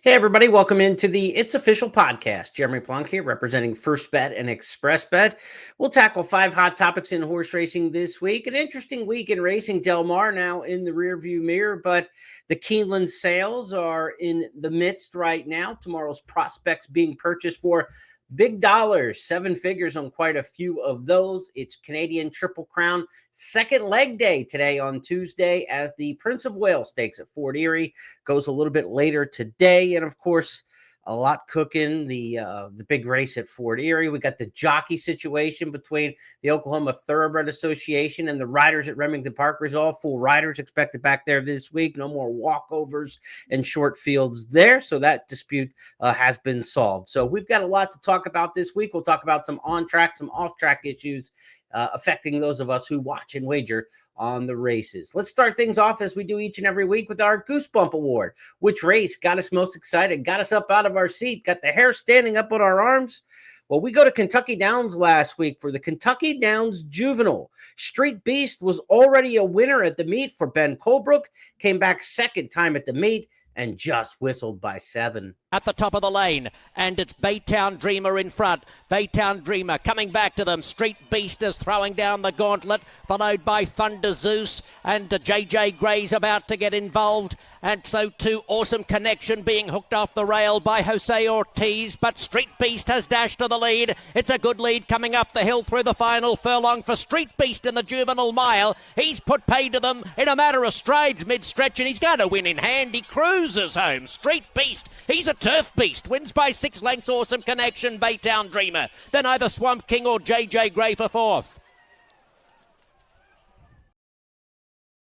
Hey, everybody, welcome into the It's Official podcast. Jeremy Plonk here, representing First Bet and Express Bet. We'll tackle 5 hot topics in horse racing this week. An interesting week in racing. Del Mar now in the rearview mirror, but the Keeneland sales are in the midst right now. Tomorrow's prospects being purchased for big dollars, 7 figures on quite a few of those. It's Canadian Triple Crown second leg day today on Tuesday, as the Prince of Wales Stakes at Fort Erie goes a little bit later today. And of course, a lot cooking, the big race at Fort Erie. We got the jockey situation between the Oklahoma Thoroughbred Association and the riders at Remington Park Resolve. Full riders expected back there this week. No more walkovers and short fields there. So that dispute has been solved. So we've got a lot to talk about this week. We'll talk about some on-track, some off-track issues affecting those of us who watch and wager on the races. Let's start things off as we do each and every week with our Goosebump Award. Which race got us most excited, got us up out of our seat, got the hair standing up on our arms? Well, we go to Kentucky Downs last week for the Kentucky Downs Juvenile. Street Beast was already a winner at the meet for Ben Colebrook, came back second time at the meet, and just whistled by 7. At the top of the lane, and it's Baytown Dreamer in front. Baytown Dreamer coming back to them. Street Beast is throwing down the gauntlet, followed by Thunder Zeus, and JJ Gray's about to get involved. And so too, Awesome Connection being hooked off the rail by Jose Ortiz, but Street Beast has dashed to the lead. It's a good lead coming up the hill through the final furlong for Street Beast in the Juvenile Mile. He's put paid to them in a matter of strides mid-stretch, and he's going to win in hand. He cruises home. Street Beast, he's a turf beast, wins by 6 lengths. Awesome Connection, Baytown Dreamer, then either Swamp King or JJ Gray for fourth.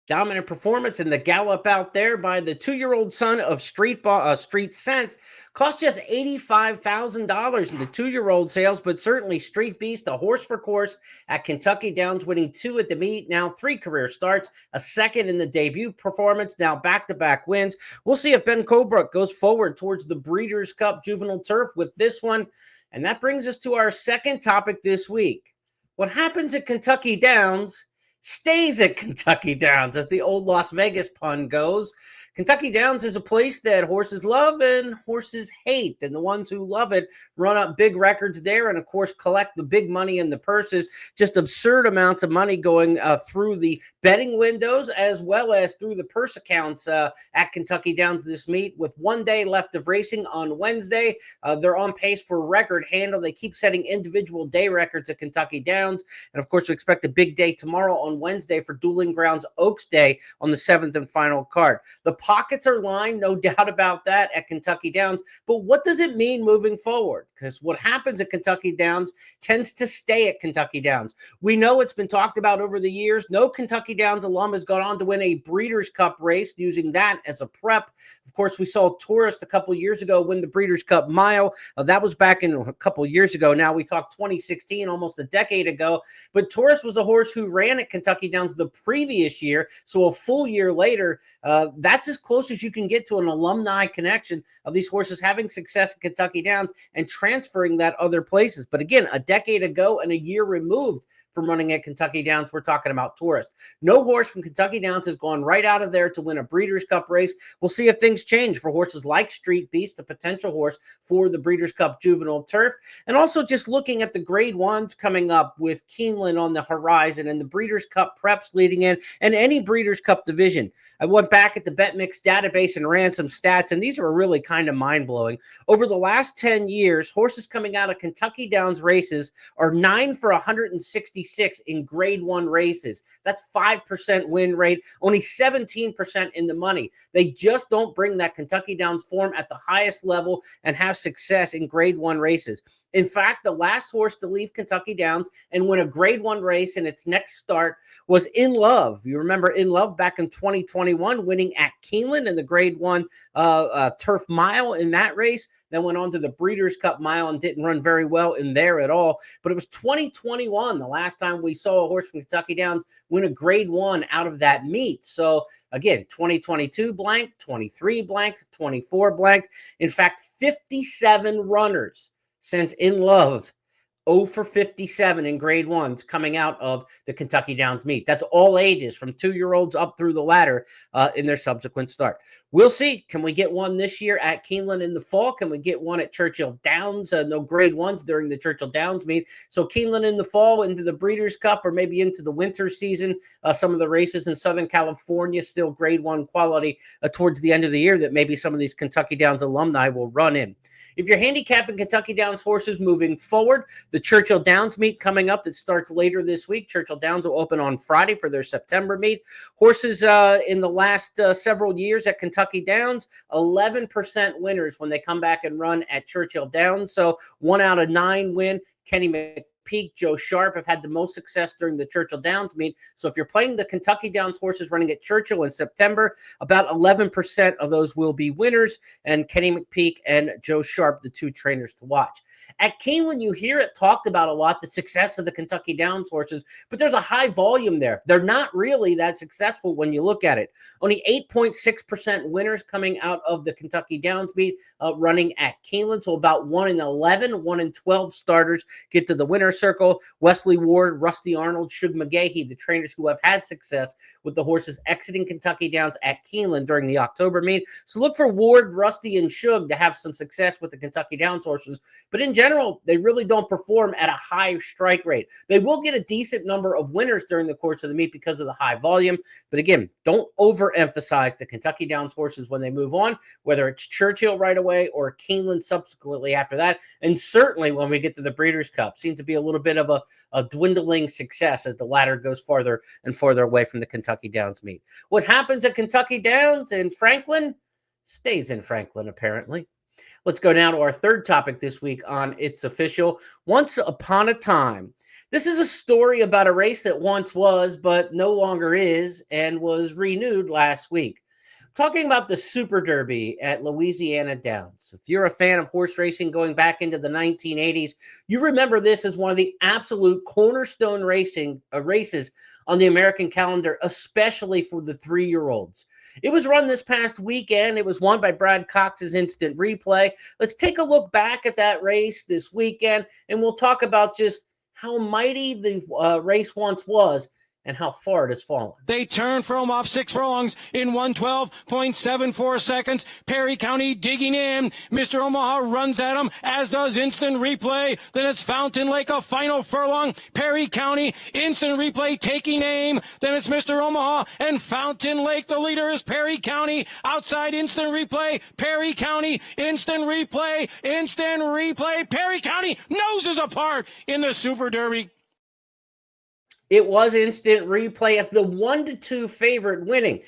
Dominant performance in the gallop out there by the 2-year-old son of Street Sense. Cost just $85,000 in the 2-year-old sales, but certainly Street Beast, a horse for course at Kentucky Downs, winning 2 at the meet, now 3 career starts, a second in the debut performance, now back-to-back wins. We'll see if Ben Colebrook goes forward towards the Breeders' Cup Juvenile Turf with this one. And that brings us to our second topic this week. What happens at Kentucky Downs stays at Kentucky Downs, as the old Las Vegas pun goes. Kentucky Downs is a place that horses love and horses hate, and the ones who love it run up big records there and, of course, collect the big money in the purses. Just absurd amounts of money going through the betting windows as well as through the purse accounts at Kentucky Downs this meet. With 1 day left of racing on Wednesday, they're on pace for record handle. They keep setting individual day records at Kentucky Downs, and, of course, we expect a big day tomorrow on Wednesday for Dueling Grounds Oaks Day on the 7th and final card. The pockets are lined, no doubt about that, at Kentucky Downs. But what does it mean moving forward? Because what happens at Kentucky Downs tends to stay at Kentucky Downs. We know it's been talked about over the years. No Kentucky Downs alum has gone on to win a Breeders' Cup race using that as a prep. Of course, we saw Tourist a couple years ago win the Breeders' Cup Mile. That was back in a couple years ago. Now we talk 2016, almost a decade ago. But Tourist was a horse who ran at Kentucky Downs the previous year. So a full year later, that's as close as you can get to an alumni connection of these horses having success at Kentucky Downs and transferring that other places. But again, a decade ago and a year removed from running at Kentucky Downs, we're talking about Tourist. No horse from Kentucky Downs has gone right out of there to win a Breeders' Cup race. We'll see if things change for horses like Street Beast, a potential horse for the Breeders' Cup Juvenile Turf. And also just looking at the Grade 1s coming up with Keeneland on the horizon and the Breeders' Cup preps leading in, and any Breeders' Cup division. I went back at the BetMix database and ran some stats, and these are really kind of mind-blowing. Over the last 10 years, horses coming out of Kentucky Downs races are 9 for 166 in Grade 1 races. That's 5% win rate, only 17% in the money. They just don't bring that Kentucky Downs form at the highest level and have success in Grade 1 races. In fact, the last horse to leave Kentucky Downs and win a Grade 1 race in its next start was In Love. You remember In Love back in 2021, winning at Keeneland in the Grade 1 Turf Mile in that race. Then went on to the Breeders' Cup Mile and didn't run very well in there at all. But it was 2021, the last time we saw a horse from Kentucky Downs win a Grade 1 out of that meet. So again, 2022 blank, 23 blank, 24 blank. In fact, 57 runners since In Love 0 for 57 in grade ones coming out of the Kentucky Downs meet. That's all ages from 2-year-olds up through the ladder in their subsequent start. We'll see. Can we get one this year at Keeneland in the fall? Can we get one at Churchill Downs? No grade ones during the Churchill Downs meet. So Keeneland in the fall into the Breeders' Cup or maybe into the winter season. Some of the races in Southern California still grade one quality towards the end of the year that maybe some of these Kentucky Downs alumni will run in. If you're handicapping Kentucky Downs horses moving forward, the Churchill Downs meet coming up that starts later this week. Churchill Downs will open on Friday for their September meet. Horses in the last several years at Kentucky Downs, 11% winners when they come back and run at Churchill Downs. So 1 out of 9 win. Kenny McPeak, Joe Sharp have had the most success during the Churchill Downs meet. So if you're playing the Kentucky Downs horses running at Churchill in September, about 11% of those will be winners, and Kenny McPeak and Joe Sharp, the 2 trainers to watch. At Keeneland, you hear it talked about a lot, the success of the Kentucky Downs horses, but there's a high volume there. They're not really that successful when you look at it. Only 8.6% winners coming out of the Kentucky Downs meet running at Keeneland. So about 1 in 11, 1 in 12 starters get to the winner's circle. Wesley Ward, Rusty Arnold, Shug McGahee, the trainers who have had success with the horses exiting Kentucky Downs at Keeneland during the October meet. So look for Ward, Rusty, and Shug to have some success with the Kentucky Downs horses. But in general, they really don't perform at a high strike rate. They will get a decent number of winners during the course of the meet because of the high volume. But again, don't overemphasize the Kentucky Downs horses when they move on, whether it's Churchill right away or Keeneland subsequently after that. And certainly when we get to the Breeders' Cup, seems to be a little bit of a dwindling success as the ladder goes farther and farther away from the Kentucky Downs meet. What happens at Kentucky Downs in Franklin stays in Franklin, apparently. Let's go now to our third topic this week on It's Official. Once Upon a Time. This is a story about a race that once was, but no longer is, and was renewed last week. Talking about the Super Derby at Louisiana Downs. If you're a fan of horse racing going back into the 1980s, you remember this as one of the absolute cornerstone races on the American calendar, especially for the 3-year-olds. It was run this past weekend. It was won by Brad Cox's Instant Replay. Let's take a look back at that race this weekend, and we'll talk about just how mighty the race once was and how far it has fallen. They turn from off 6 furlongs in 112.74 seconds. Perry County digging in. Mr. Omaha runs at him, as does Instant Replay. Then it's Fountain Lake, a final furlong. Perry County, Instant Replay taking aim. Then it's Mr. Omaha and Fountain Lake. The leader is Perry County. Outside Instant Replay. Perry County, Instant Replay, Instant Replay. Perry County noses apart in the Super Derby. It was Instant Replay as the 1-2 favorite winning.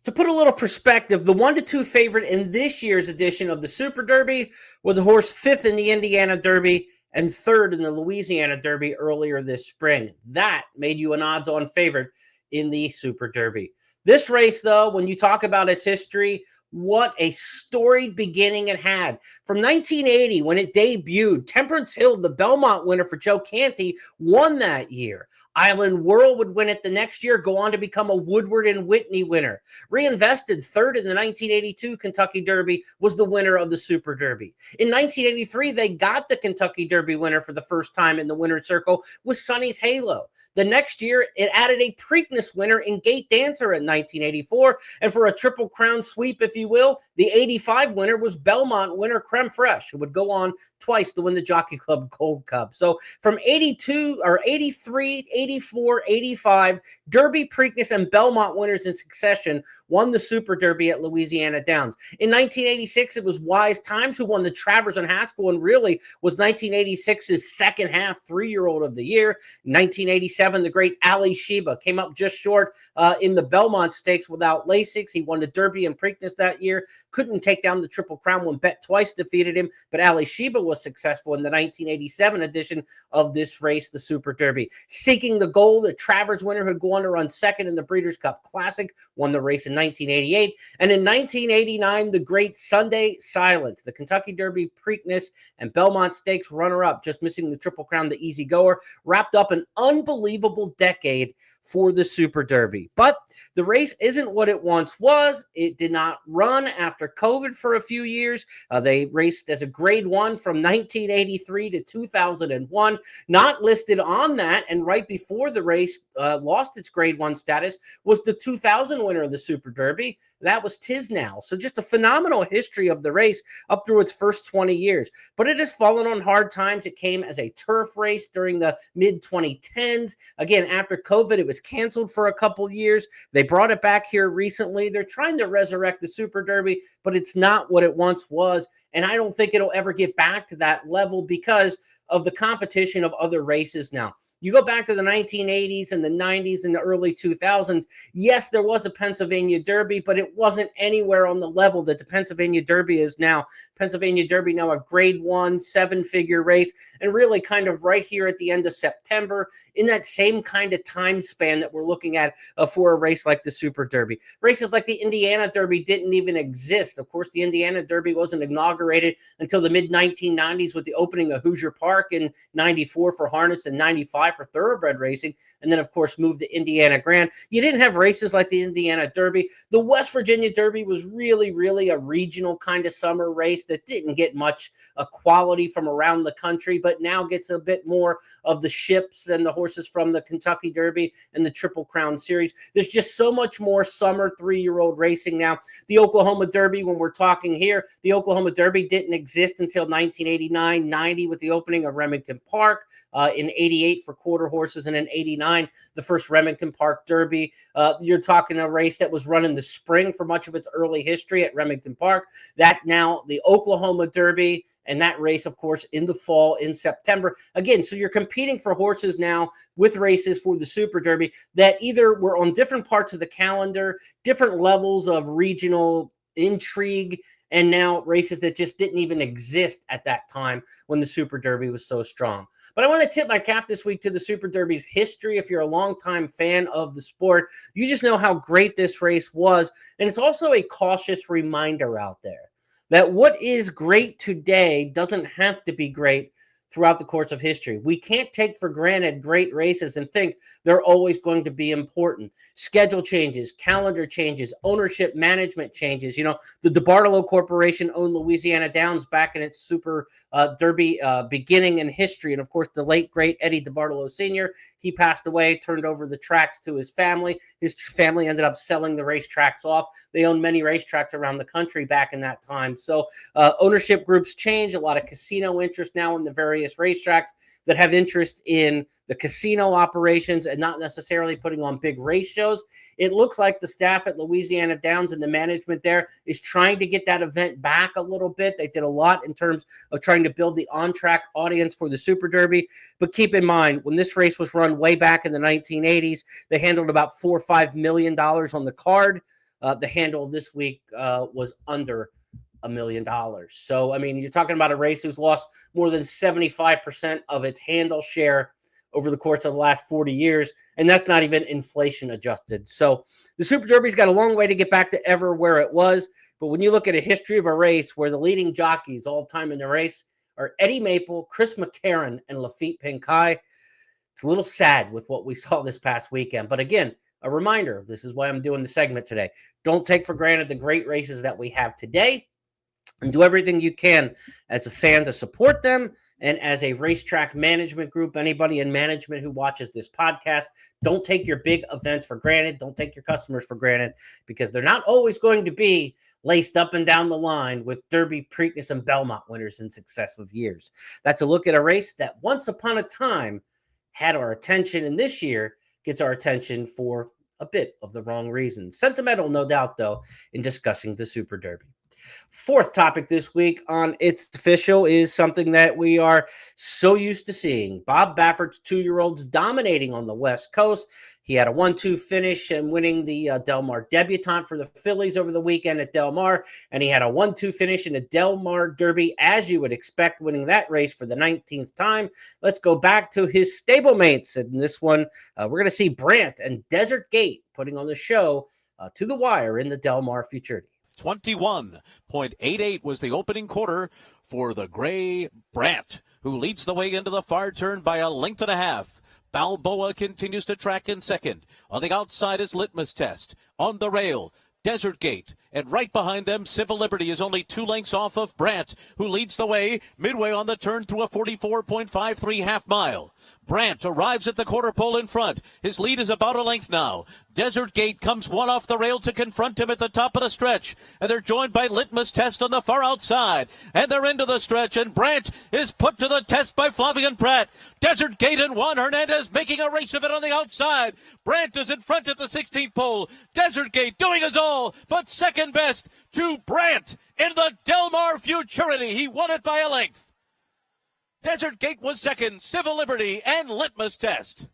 To put a little perspective, the 1-2 favorite in this year's edition of the Super Derby was a horse 5th in the Indiana Derby and 3rd in the Louisiana Derby earlier this spring. That made you an odds-on favorite in the Super Derby. This race, though, when you talk about its history, what a storied beginning it had. From 1980, when it debuted, Temperance Hill, the Belmont winner for Joe Canty, won that year. Island Whirl would win it the next year, go on to become a Woodward and Whitney winner. Reinvested, 3rd in the 1982 Kentucky Derby, was the winner of the Super Derby. In 1983, they got the Kentucky Derby winner for the first time in the winner's circle with Sonny's Halo. The next year, it added a Preakness winner in Gate Dancer in 1984. And for a Triple Crown sweep, if you will, the 85 winner was Belmont winner Creme Fraiche, who would go on twice to win the Jockey Club Gold Cup. So from 82 or 83, 84, 85, Derby, Preakness, and Belmont winners in succession won the Super Derby at Louisiana Downs. In 1986, it was Wise Times who won the Travers and Haskell and really was 1986's second half 3-year-old of the year. In 1987, the great Ali Sheba came up just short in the Belmont Stakes without Lasix. He won the Derby and Preakness that year. Couldn't take down the Triple Crown when Bet Twice defeated him, but Ali Sheba was successful in the 1987 edition of this race, the Super Derby. Seeking the Gold, a Travers winner who'd go on to run second in the Breeders' Cup Classic, won the race in 1988. And in 1989, the great Sunday Silence, the Kentucky Derby, Preakness, and Belmont Stakes runner-up, just missing the Triple Crown, the Easy Goer, wrapped up an unbelievable decade for the Super Derby. But the race isn't what it once was. It did not run after COVID for a few years. They raced as a Grade 1 from 1983 to 2001, not listed on that. And right before the race lost its Grade 1 status was the 2000 winner of the Super Derby. That was Tisnow. So just a phenomenal history of the race up through its first 20 years. But it has fallen on hard times. It came as a turf race during the mid-2010s. Again, after COVID, it was canceled for a couple years. They brought it back here recently. They're trying to resurrect the Super Derby, but it's not what it once was. And I don't think it'll ever get back to that level because of the competition of other races now. You go back to the 1980s and the 90s and the early 2000s. Yes, there was a Pennsylvania Derby, but it wasn't anywhere on the level that the Pennsylvania Derby is now. Pennsylvania Derby now a Grade 1 7-figure race, and really kind of right here at the end of September in that same kind of time span that we're looking at for a race like the Super Derby. Races like the Indiana Derby didn't even exist. Of course, the Indiana Derby wasn't inaugurated until the mid-1990s with the opening of Hoosier Park in 94 for harness and 95 for thoroughbred racing, and then, of course, moved to Indiana Grand. You didn't have races like the Indiana Derby. The West Virginia Derby was really, really a regional kind of summer race that didn't get much quality from around the country, but now gets a bit more of the ships and the horses from the Kentucky Derby and the Triple Crown Series. There's just so much more summer 3-year-old racing now. The Oklahoma Derby, when we're talking here, the Oklahoma Derby didn't exist until 1989-90 with the opening of Remington Park, in 88 for quarter horses, and in 89, the first Remington Park Derby. You're talking a race that was run in the spring for much of its early history at Remington Park. That now the Oklahoma Derby, and that race, of course, in the fall in September. Again, so you're competing for horses now with races for the Super Derby that either were on different parts of the calendar, different levels of regional intrigue, and now races that just didn't even exist at that time when the Super Derby was so strong. But I want to tip my cap this week to the Super Derby's history. If you're a longtime fan of the sport, you just know how great this race was. And it's also a cautious reminder out there that what is great today doesn't have to be great throughout the course of history. We can't take for granted great races and think they're always going to be important. Schedule changes, calendar changes, ownership management changes. You know, the DeBartolo Corporation owned Louisiana Downs back in its Super Derby beginning in history. And of course, the late, great Eddie DeBartolo Sr., he passed away, turned over the tracks to his family. His family ended up selling the racetracks off. They owned many racetracks around the country back in that time. So ownership groups change. A lot of casino interest now in the various racetracks that have interest in the casino operations and not necessarily putting on big race shows. It looks like the staff at Louisiana Downs and the management there is trying to get that event back a little bit. They did a lot in terms of trying to build the on-track audience for the Super Derby. But keep in mind, when this race was run way back in the 1980s, they handled about $4 or $5 million on the card. The handle this week was under $1 million. So, I mean, you're talking about a race who's lost more than 75% of its handle share over the course of the last 40 years, and that's not even inflation adjusted. So the Super Derby's got a long way to get back to ever where it was, but when you look at a history of a race where the leading jockeys all time in the race are Eddie Maple, Chris McCarron, and Lafitte Pincay, it's a little sad with what we saw this past weekend. But again, a reminder, this is why I'm doing the segment today. Don't take for granted the great races that we have today, and do everything you can as a fan to support them. And as a racetrack management group, anybody in management who watches this podcast, don't take your big events for granted. Don't take your customers for granted, because they're not always going to be laced up and down the line with Derby, Preakness, and Belmont winners in successive years. That's a look at a race that once upon a time had our attention, and this year gets our attention for a bit of the wrong reasons. Sentimental, no doubt, though, in discussing the Super Derby. Fourth topic this week on It's Official is something that we are so used to seeing. Bob Baffert's 2-year-olds dominating on the West Coast. He had a 1-2 finish and winning the Del Mar debutante for the fillies over the weekend at Del Mar. And he had a 1-2 finish in the Del Mar Derby, as you would expect, winning that race for the 19th time. Let's go back to his stablemates. And this one, we're going to see Brant and Desert Gate putting on the show to the wire in the Del Mar Futurity. 21.88 was the opening quarter for the gray Brant, who leads the way into the far turn by a length and a half. Balboa continues to track in second. On the outside is Litmus Test. On the rail, Desert Gate. And right behind them, Civil Liberty is only 2 lengths off of Brandt, who leads the way midway on the turn through a 44.53 half mile. Brandt arrives at the quarter pole in front. His lead is about a length now. Desert Gate comes one off the rail to confront him at the top of the stretch. And they're joined by Litmus Test on the far outside. And they're into the stretch, and Brandt is put to the test by Flavian Pratt. Desert Gate in one. Hernandez making a race of it on the outside. Brandt is in front at the 16th pole. Desert Gate doing his all, but second best to Brandt in the Del Mar Futurity. He won it by a length. Desert Gate was second, Civil Liberty and Litmus Test. Of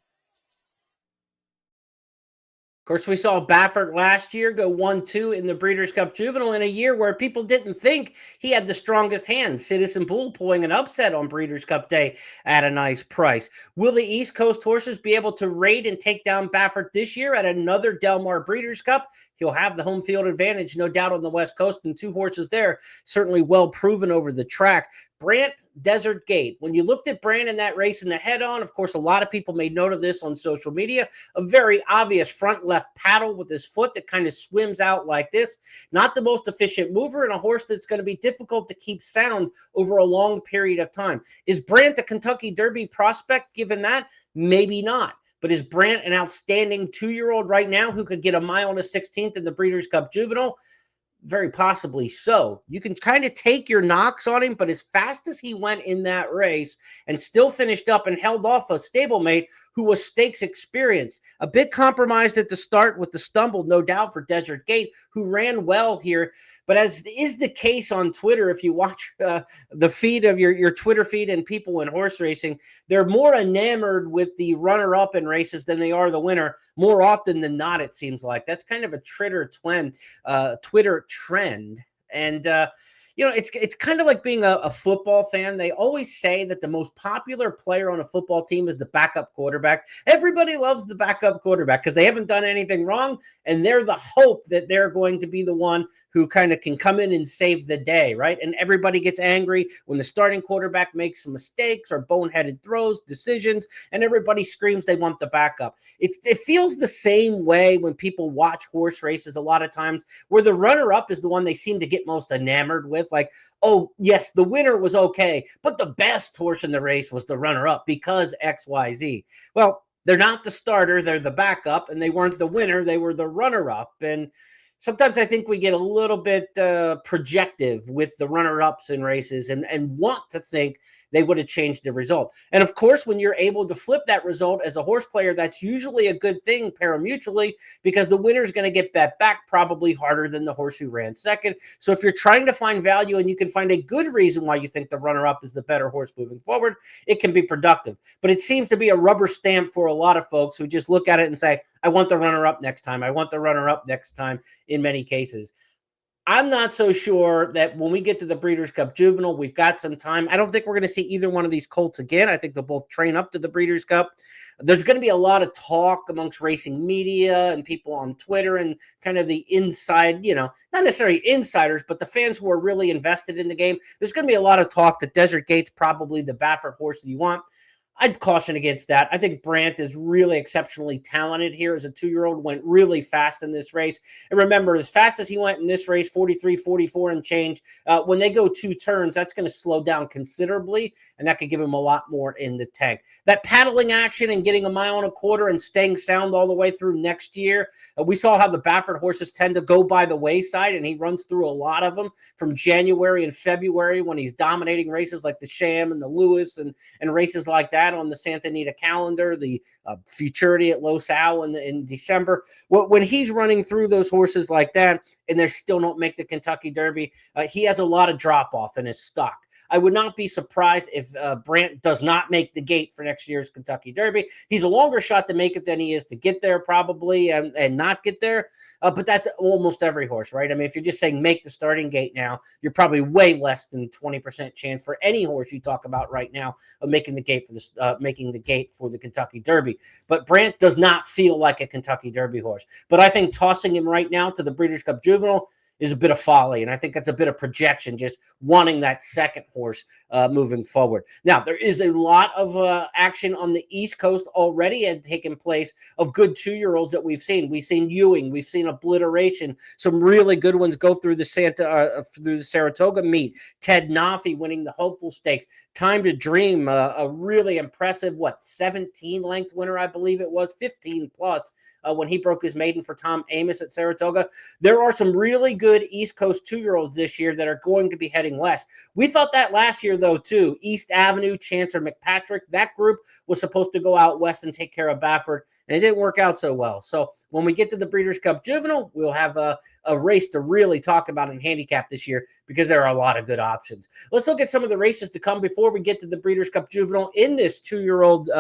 course, we saw Baffert last year go 1-2 in the Breeders' Cup Juvenile in a year where people didn't think he had the strongest hand. Citizen Bull pulling an upset on Breeders' Cup Day at a nice price. Will the East Coast horses be able to raid and take down Baffert this year at another Del Mar Breeders' Cup? He'll have the home field advantage, no doubt, on the West Coast, and 2 horses there, certainly well proven over the track. Brandt, Desert Gate. When you looked at Brandt in that race in the head-on, of course, a lot of people made note of this on social media. A very obvious front left paddle with his foot that kind of swims out like this. Not the most efficient mover, and a horse that's going to be difficult to keep sound over a long period of time. Is Brandt a Kentucky Derby prospect given that? Maybe not. But is Brandt an outstanding 2-year-old right now who could get a mile and a 16th in the Breeders' Cup Juvenile? Very possibly so. You can kind of take your knocks on him, but as fast as he went in that race and still finished up and held off a stablemate who was stakes experienced, a bit compromised at the start with the stumble, no doubt, for Desert Gate, who ran well here. But as is the case on Twitter, if you watch the feed of your Twitter feed and people in horse racing, they're more enamored with the runner-up in races than they are the winner, more often than not, it seems like. That's kind of a Twitter trend. And, it's kind of like being a football fan. They always say that the most popular player on a football team is the backup quarterback. Everybody loves the backup quarterback because they haven't done anything wrong, and they're the hope that they're going to be the one who kind of can come in and save the day, right? And everybody gets angry when the starting quarterback makes some mistakes or boneheaded throws, decisions, and everybody screams they want the backup. It feels the same way when people watch horse races a lot of times, where the runner-up is the one they seem to get most enamored with. Like, oh, yes, the winner was okay, but the best horse in the race was the runner-up because XYZ. Well, they're not the starter, they're the backup, and they weren't the winner, they were the runner-up. And sometimes I think we get a little bit projective with the runner-ups in races and want to think they would have changed the result. And of course, when you're able to flip that result as a horse player, that's usually a good thing pari-mutually, because the winner is going to get bet back probably harder than the horse who ran second. So if you're trying to find value and you can find a good reason why you think the runner-up is the better horse moving forward, it can be productive. But it seems to be a rubber stamp for a lot of folks who just look at it and say, I want the runner-up next time. I want the runner-up next time in many cases. I'm not so sure that when we get to the Breeders' Cup Juvenile, we've got some time. I don't think we're going to see either one of these colts again. I think they'll both train up to the Breeders' Cup. There's going to be a lot of talk amongst racing media and people on Twitter and kind of the inside, not necessarily insiders, but the fans who are really invested in the game. There's going to be a lot of talk that Desert Gate's probably the Baffert horse that you want. I'd caution against that. I think Brandt is really exceptionally talented here as a 2-year-old, went really fast in this race. And remember, as fast as he went in this race, 43, 44 and change, when they go 2 turns, that's going to slow down considerably, and that could give him a lot more in the tank. That paddling action and getting a mile and a quarter and staying sound all the way through next year, we saw how the Baffert horses tend to go by the wayside, and he runs through a lot of them from January and February when he's dominating races like the Sham and the Lewis and races like that on the Santa Anita calendar, the Futurity at Los Al in December. When he's running through those horses like that and they still don't make the Kentucky Derby, he has a lot of drop-off in his stock. I would not be surprised if Brandt does not make the gate for next year's Kentucky Derby. He's a longer shot to make it than he is to get there probably and not get there. But that's almost every horse, right? I mean, if you're just saying make the starting gate now, you're probably way less than 20% chance for any horse you talk about right now of making the gate for the Kentucky Derby. But Brandt does not feel like a Kentucky Derby horse. But I think tossing him right now to the Breeders' Cup Juvenile is a bit of folly. And I think that's a bit of projection, just wanting that second horse moving forward. Now, there is a lot of action on the East Coast already had taken place of good 2-year-olds that we've seen. We've seen Ewing, we've seen Obliteration, some really good ones go through the Saratoga meet. Ted Nafi winning the Hopeful Stakes. Time to Dream, a really impressive 17 length winner, I believe it was, 15 plus. When he broke his maiden for Tom Amos at Saratoga. There are some really good East Coast 2-year-olds this year that are going to be heading west. We thought that last year, though, too. East Avenue, Chancer McPatrick, that group was supposed to go out west and take care of Baffert, and it didn't work out so well. So when we get to the Breeders' Cup Juvenile, we'll have a race to really talk about in handicap this year because there are a lot of good options. Let's look at some of the races to come before we get to the Breeders' Cup Juvenile in this 2-year-old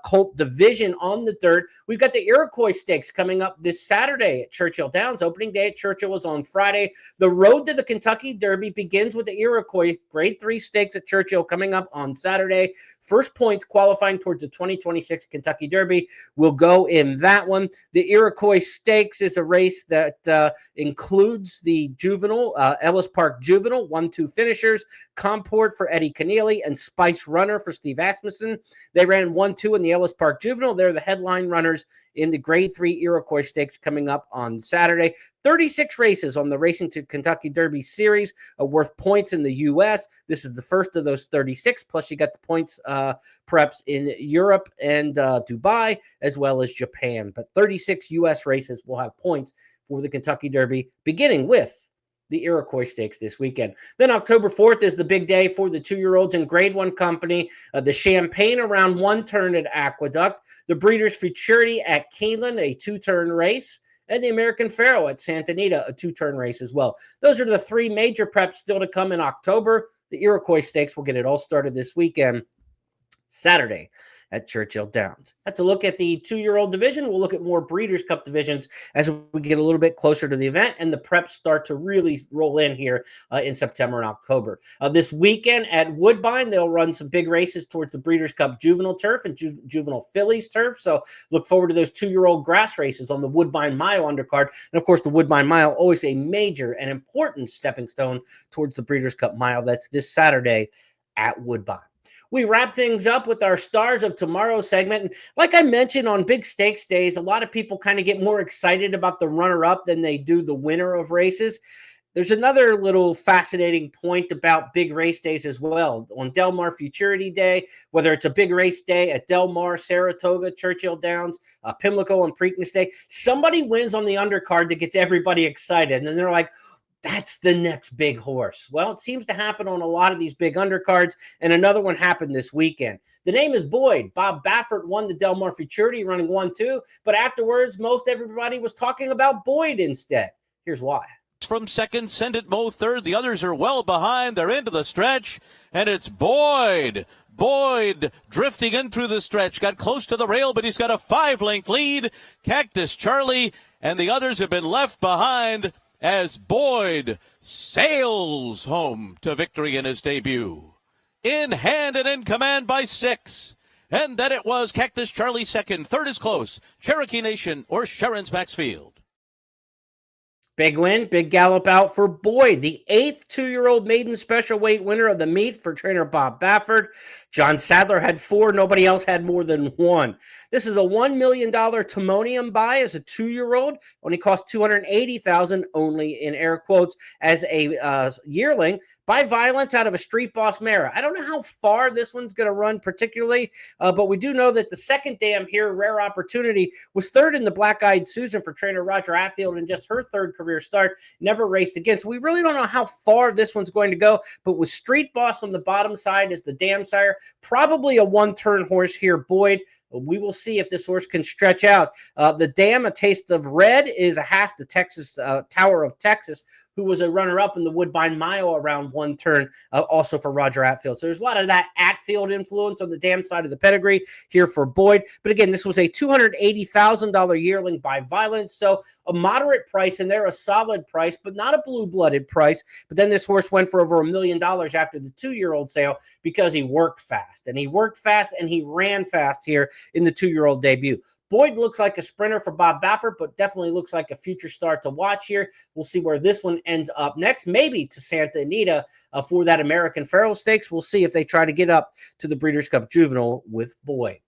colt division on the 3rd. We've got the Iroquois Stakes coming up this Saturday at Churchill Downs. Opening day at Churchill is on Friday. The road to the Kentucky Derby begins with the Iroquois Grade 3 Stakes at Churchill coming up on Saturday. First points qualifying towards the 2026 Kentucky Derby will go in that one. The Iroquois Stakes is a race that includes the Juvenile, Ellis Park Juvenile, 1-2 finishers, Comport for Eddie Keneally, and Spice Runner for Steve Asmussen. They ran 1-2 in the Ellis Park Juvenile. They're the headline runners in the Grade 3 Iroquois Stakes coming up on Saturday. 36 races on the Racing to Kentucky Derby series worth points in the U.S. This is the first of those 36, plus you got the points preps in Europe and Dubai, as well as Japan. But 36 U.S. races will have points for the Kentucky Derby, beginning with the Iroquois Stakes this weekend. Then October 4th is the big day for the 2-year-olds in Grade 1 company. The Champagne around 1 turn at Aqueduct, the Breeders' Futurity at Keeneland, a 2-turn race, and the American Pharoah at Santa Anita, a 2-turn race as well. Those are the 3 major preps still to come in October. The Iroquois Stakes will get it all started this weekend, Saturday at Churchill Downs. That's a look at the 2-year-old division. We'll look at more Breeders' Cup divisions as we get a little bit closer to the event and the preps start to really roll in here in September and October. This weekend at Woodbine, they'll run some big races towards the Breeders' Cup Juvenile Turf and Juvenile Fillies Turf. So look forward to those 2-year-old grass races on the Woodbine Mile undercard. And of course, the Woodbine Mile, always a major and important stepping stone towards the Breeders' Cup Mile. That's this Saturday at Woodbine. We wrap things up with our Stars of Tomorrow segment. And like I mentioned, on big stakes days, a lot of people kind of get more excited about the runner-up than they do the winner of races. There's another little fascinating point about big race days as well. On Del Mar Futurity Day, whether it's a big race day at Del Mar, Saratoga, Churchill Downs, Pimlico, and Preakness Day, somebody wins on the undercard that gets everybody excited. And then they're like, that's the next big horse. Well, it seems to happen on a lot of these big undercards, and another one happened this weekend. The name is Boyd. Bob Baffert won the Del Mar Futurity running 1-2, but afterwards, most everybody was talking about Boyd instead. Here's why. From second, Send It Mo third. The others are well behind. They're into the stretch, and it's Boyd. Boyd drifting in through the stretch. Got close to the rail, but he's got a 5-length lead. Cactus Charlie, and the others have been left behind as Boyd sails home to victory in his debut. In hand and in command by 6. And then it was Cactus Charlie second. Third is close. Cherokee Nation or Sharon's Maxfield. Big win, big gallop out for Boyd, the 8th 2-year-old maiden special weight winner of the meet for trainer Bob Baffert. John Sadler had 4. Nobody else had more than 1. This is a $1 million Timonium buy as a 2-year-old. Only cost $280,000 only in air quotes as a yearling. By Violence out of a Street Boss mare. I don't know how far this one's going to run particularly, but we do know that the second dam here, Rare Opportunity, was 3rd in the Black Eyed Susan for trainer Roger Atfield in just her 3rd career start, never raced again. So we really don't know how far this one's going to go, but with Street Boss on the bottom side as the dam sire, probably a 1-turn horse here, Boyd. We will see if this horse can stretch out. The dam, A Taste of Red, is a half the Texas Tower of Texas, who was a runner-up in the Woodbine Mile around 1 turn, also for Roger Atfield. So there's a lot of that Atfield influence on the dam side of the pedigree here for Boyd. But again, this was a $280,000 yearling by Violence. So a moderate price in there, a solid price, but not a blue-blooded price. But then this horse went for over $1 million after the 2-year-old sale because he worked fast. And he worked fast and he ran fast here in the 2-year-old debut. Boyd looks like a sprinter for Bob Baffert, but definitely looks like a future star to watch here. We'll see where this one ends up next, maybe to Santa Anita for that American Pharoah Stakes. We'll see if they try to get up to the Breeders' Cup Juvenile with Boyd.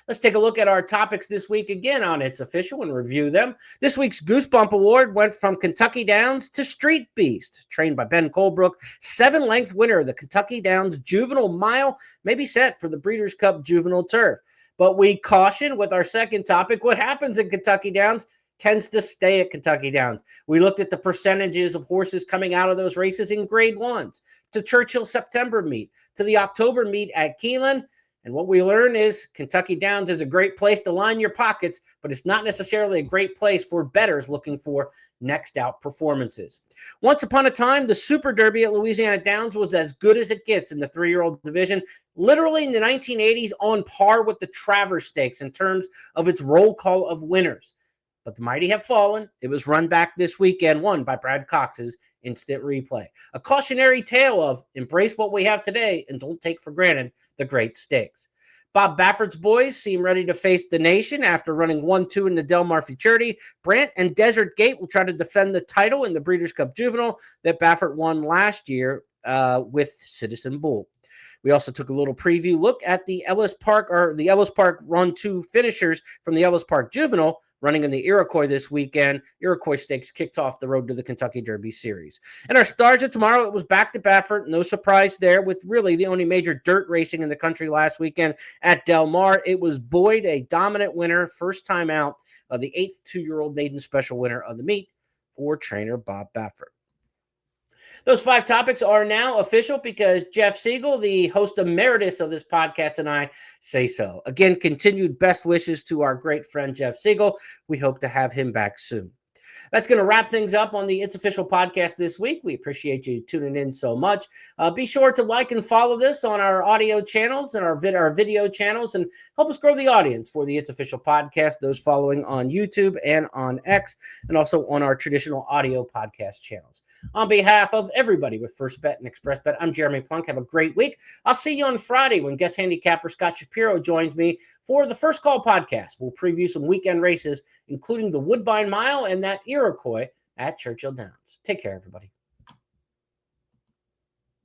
Let's take a look at our topics this week again on It's Official and review them. This week's Goosebump Award went from Kentucky Downs to Street Beast. Trained by Ben Colebrook, 7-length winner of the Kentucky Downs Juvenile Mile may be set for the Breeders' Cup Juvenile Turf. But we caution with our second topic, what happens in Kentucky Downs tends to stay at Kentucky Downs. We looked at the percentages of horses coming out of those races in grade ones, to Churchill September meet, to the October meet at Keeneland. And what we learn is Kentucky Downs is a great place to line your pockets, but it's not necessarily a great place for bettors looking for next out performances. Once upon a time, the Super Derby at Louisiana Downs was as good as it gets in the 3-year-old division, literally in the 1980s on par with the Travers Stakes in terms of its roll call of winners. But the mighty have fallen. It was run back this weekend, won by Brad Cox's instant replay. A cautionary tale of embrace what we have today and don't take for granted the great stakes. Bob Baffert's boys seem ready to face the nation after running 1-2 in the Del Mar Futurity. Brant and Desert Gate will try to defend the title in the Breeders' Cup Juvenile that Baffert won last year with Citizen Bull. We also took a little preview look at the Ellis Park Run 2 finishers from the Ellis Park Juvenile running in the Iroquois this weekend. Iroquois Stakes kicked off the road to the Kentucky Derby Series. And our stars of tomorrow, it was back to Baffert. No surprise there with really the only major dirt racing in the country last weekend at Del Mar. It was Boyd, a dominant winner, first time out of the 8th 2-year-old maiden special winner of the meet for trainer Bob Baffert. Those 5 topics are now official because Jeff Siegel, the host emeritus of this podcast, and I say so. Again, continued best wishes to our great friend Jeff Siegel. We hope to have him back soon. That's going to wrap things up on the It's Official podcast this week. We appreciate you tuning in so much. Be sure to like and follow this on our audio channels and our video channels and help us grow the audience for the It's Official podcast, those following on YouTube and on X, and also on our traditional audio podcast channels. On behalf of everybody with First Bet and Express Bet, I'm Jeremy Plonk. Have a great week. I'll see you on Friday when guest handicapper Scott Shapiro joins me for the First Call podcast. We'll preview some weekend races, including the Woodbine Mile and that Iroquois at Churchill Downs. Take care, everybody.